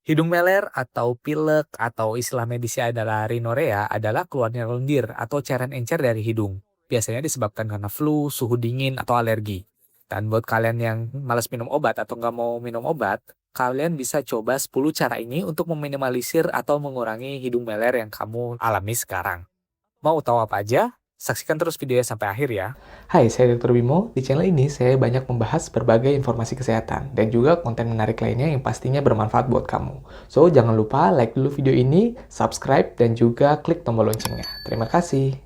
Hidung meler atau pilek atau istilah medisnya adalah rhinorea adalah keluarnya lendir atau cairan encer dari hidung. Biasanya disebabkan karena flu, suhu dingin, atau alergi. Dan buat kalian yang malas minum obat atau nggak mau minum obat, kalian bisa coba 10 cara ini untuk meminimalisir atau mengurangi hidung meler yang kamu alami sekarang. Mau tahu apa aja? Saksikan terus videonya sampai akhir ya. Hai, saya Dr. Bimo. Di channel ini saya banyak membahas berbagai informasi kesehatan dan juga konten menarik lainnya yang pastinya bermanfaat buat kamu. So, jangan lupa like dulu video ini, subscribe, dan juga klik tombol loncengnya. Terima kasih.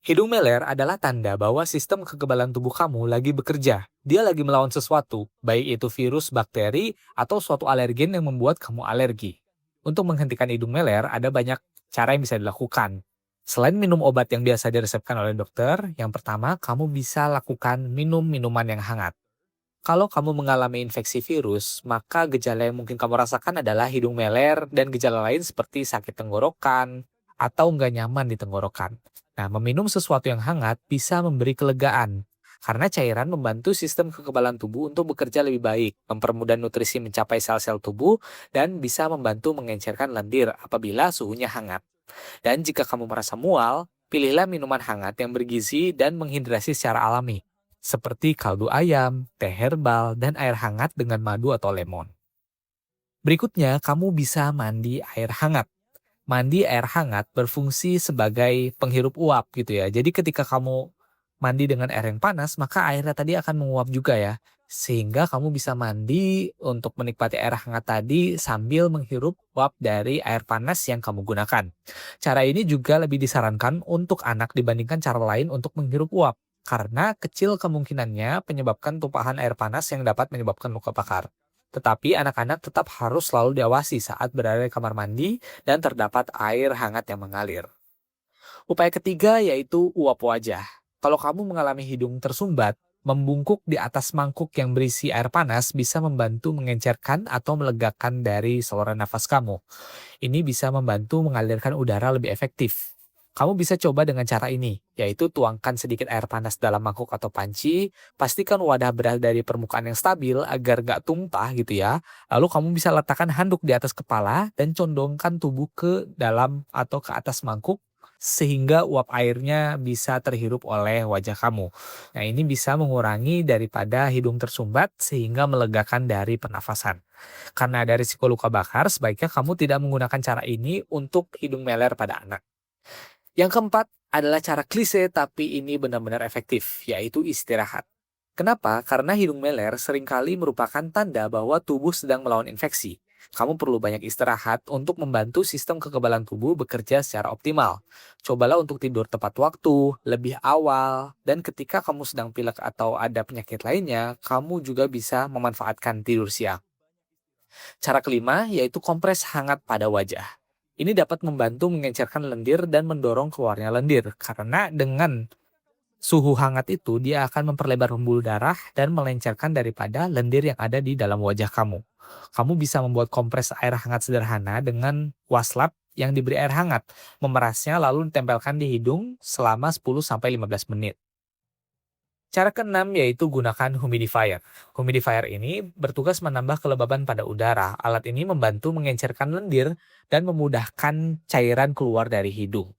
Hidung meler adalah tanda bahwa sistem kekebalan tubuh kamu lagi bekerja. Dia lagi melawan sesuatu, baik itu virus, bakteri, atau suatu alergen yang membuat kamu alergi. Untuk menghentikan hidung meler, ada banyak cara yang bisa dilakukan. Selain minum obat yang biasa diresepkan oleh dokter, yang pertama, kamu bisa lakukan minum minuman yang hangat. Kalau kamu mengalami infeksi virus, maka gejala yang mungkin kamu rasakan adalah hidung meler dan gejala lain seperti sakit tenggorokan atau nggak nyaman di tenggorokan. Nah, meminum sesuatu yang hangat bisa memberi kelegaan karena cairan membantu sistem kekebalan tubuh untuk bekerja lebih baik, mempermudah nutrisi mencapai sel-sel tubuh, dan bisa membantu mengencerkan lendir apabila suhunya hangat. Dan jika kamu merasa mual, pilihlah minuman hangat yang bergizi dan menghidrasi secara alami, seperti kaldu ayam, teh herbal, dan air hangat dengan madu atau lemon. Berikutnya, kamu bisa mandi air hangat. Mandi air hangat berfungsi sebagai penghirup uap gitu ya. Jadi ketika kamu mandi dengan air yang panas, maka airnya tadi akan menguap juga ya. Sehingga kamu bisa mandi untuk menikmati air hangat tadi sambil menghirup uap dari air panas yang kamu gunakan. Cara ini juga lebih disarankan untuk anak dibandingkan cara lain untuk menghirup uap. Karena kecil kemungkinannya penyebabkan tumpahan air panas yang dapat menyebabkan luka bakar. Tetapi anak-anak tetap harus selalu diawasi saat berada di kamar mandi dan terdapat air hangat yang mengalir. Upaya ketiga yaitu uap wajah. Kalau kamu mengalami hidung tersumbat, membungkuk di atas mangkuk yang berisi air panas bisa membantu mengencerkan atau melegakan dari saluran nafas kamu. Ini bisa membantu mengalirkan udara lebih efektif. Kamu bisa coba dengan cara ini, yaitu tuangkan sedikit air panas dalam mangkuk atau panci, pastikan wadah berada dari permukaan yang stabil agar nggak tumpah gitu ya. Lalu kamu bisa letakkan handuk di atas kepala dan condongkan tubuh ke dalam atau ke atas mangkuk sehingga uap airnya bisa terhirup oleh wajah kamu. Nah, ini bisa mengurangi daripada hidung tersumbat sehingga melegakan dari pernafasan. Karena ada risiko luka bakar, sebaiknya kamu tidak menggunakan cara ini untuk hidung meler pada anak. Yang keempat adalah cara klise tapi ini benar-benar efektif, yaitu istirahat. Kenapa? Karena hidung meler seringkali merupakan tanda bahwa tubuh sedang melawan infeksi. Kamu perlu banyak istirahat untuk membantu sistem kekebalan tubuh bekerja secara optimal. Cobalah untuk tidur tepat waktu, lebih awal, dan ketika kamu sedang pilek atau ada penyakit lainnya, kamu juga bisa memanfaatkan tidur siang. Cara kelima yaitu kompres hangat pada wajah. Ini dapat membantu mengencerkan lendir dan mendorong keluarnya lendir, karena dengan suhu hangat itu dia akan memperlebar pembuluh darah dan melencerkan daripada lendir yang ada di dalam wajah kamu. Kamu bisa membuat kompres air hangat sederhana dengan waslap yang diberi air hangat, memerasnya lalu ditempelkan di hidung selama 10-15 menit. Cara keenam yaitu gunakan humidifier. Humidifier ini bertugas menambah kelembaban pada udara. Alat ini membantu mengencerkan lendir dan memudahkan cairan keluar dari hidung.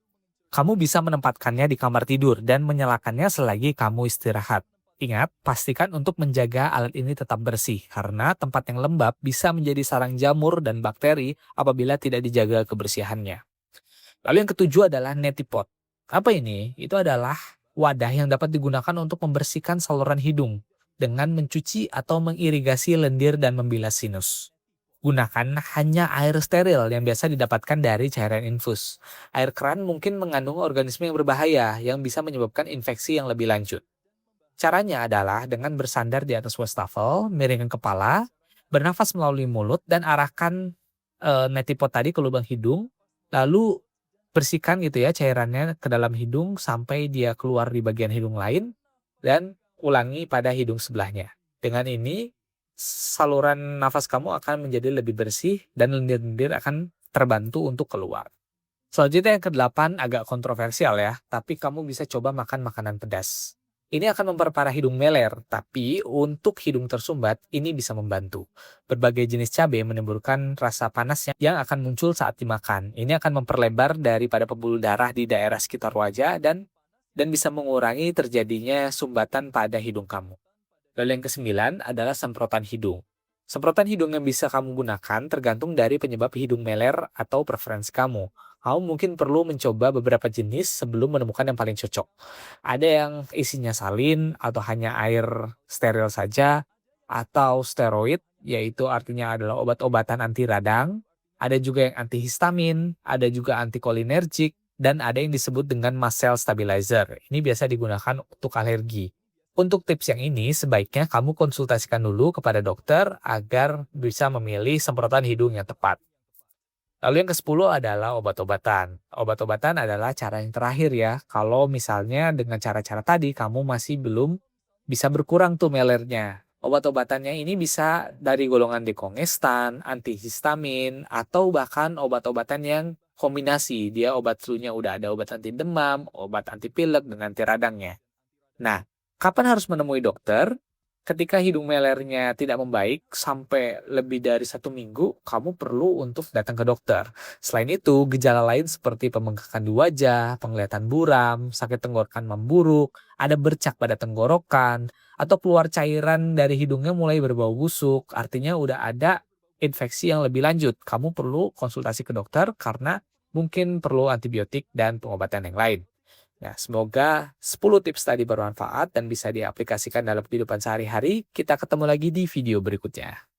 Kamu bisa menempatkannya di kamar tidur dan menyalakannya selagi kamu istirahat. Ingat, pastikan untuk menjaga alat ini tetap bersih, karena tempat yang lembab bisa menjadi sarang jamur dan bakteri apabila tidak dijaga kebersihannya. Lalu yang ketujuh adalah neti pot. Apa ini? Itu adalah wadah yang dapat digunakan untuk membersihkan saluran hidung dengan mencuci atau mengirigasi lendir dan membilas sinus. Gunakan hanya air steril yang biasa didapatkan dari cairan infus. Air keran mungkin mengandung organisme yang berbahaya yang bisa menyebabkan infeksi yang lebih lanjut. Caranya adalah dengan bersandar di atas wastafel, miringkan kepala, bernafas melalui mulut, dan arahkan neti pot tadi ke lubang hidung, lalu bersihkan gitu ya cairannya ke dalam hidung sampai dia keluar di bagian hidung lain, dan ulangi pada hidung sebelahnya. Dengan ini, saluran nafas kamu akan menjadi lebih bersih dan lendir-lendir akan terbantu untuk keluar. Selanjutnya yang kedelapan agak kontroversial ya, tapi kamu bisa coba makan makanan pedas. Ini akan memperparah hidung meler, tapi untuk hidung tersumbat, ini bisa membantu. Berbagai jenis cabai menimbulkan rasa panas yang akan muncul saat dimakan. Ini akan memperlebar daripada pembuluh darah di daerah sekitar wajah dan bisa mengurangi terjadinya sumbatan pada hidung kamu. Lalu yang kesembilan adalah semprotan hidung. Semprotan hidung yang bisa kamu gunakan tergantung dari penyebab hidung meler atau preferensi kamu. Kamu mungkin perlu mencoba beberapa jenis sebelum menemukan yang paling cocok. Ada yang isinya salin atau hanya air steril saja, atau steroid, yaitu artinya adalah obat-obatan anti radang. Ada juga yang antihistamin, ada juga antikolinergik, dan ada yang disebut dengan mast cell stabilizer. Ini biasa digunakan untuk alergi. Untuk tips yang ini, sebaiknya kamu konsultasikan dulu kepada dokter agar bisa memilih semprotan hidung yang tepat. Lalu yang ke-10 adalah obat-obatan. Obat-obatan adalah cara yang terakhir ya. Kalau misalnya dengan cara-cara tadi kamu masih belum bisa berkurang tuh melernya. Obat-obatannya ini bisa dari golongan dekongestan, antihistamin, atau bahkan obat-obatan yang kombinasi. Dia obat flu-nya udah ada obat anti demam, obat anti pilek, dan anti radangnya. Nah, kapan harus menemui dokter? Ketika hidung melernya tidak membaik sampai lebih dari 1 minggu, kamu perlu untuk datang ke dokter. Selain itu, gejala lain seperti pembengkakan di wajah, penglihatan buram, sakit tenggorokan memburuk, ada bercak pada tenggorokan, atau keluar cairan dari hidungnya mulai berbau busuk, artinya udah ada infeksi yang lebih lanjut. Kamu perlu konsultasi ke dokter karena mungkin perlu antibiotik dan pengobatan yang lain. Nah, semoga 10 tips tadi bermanfaat dan bisa diaplikasikan dalam kehidupan sehari-hari. Kita ketemu lagi di video berikutnya.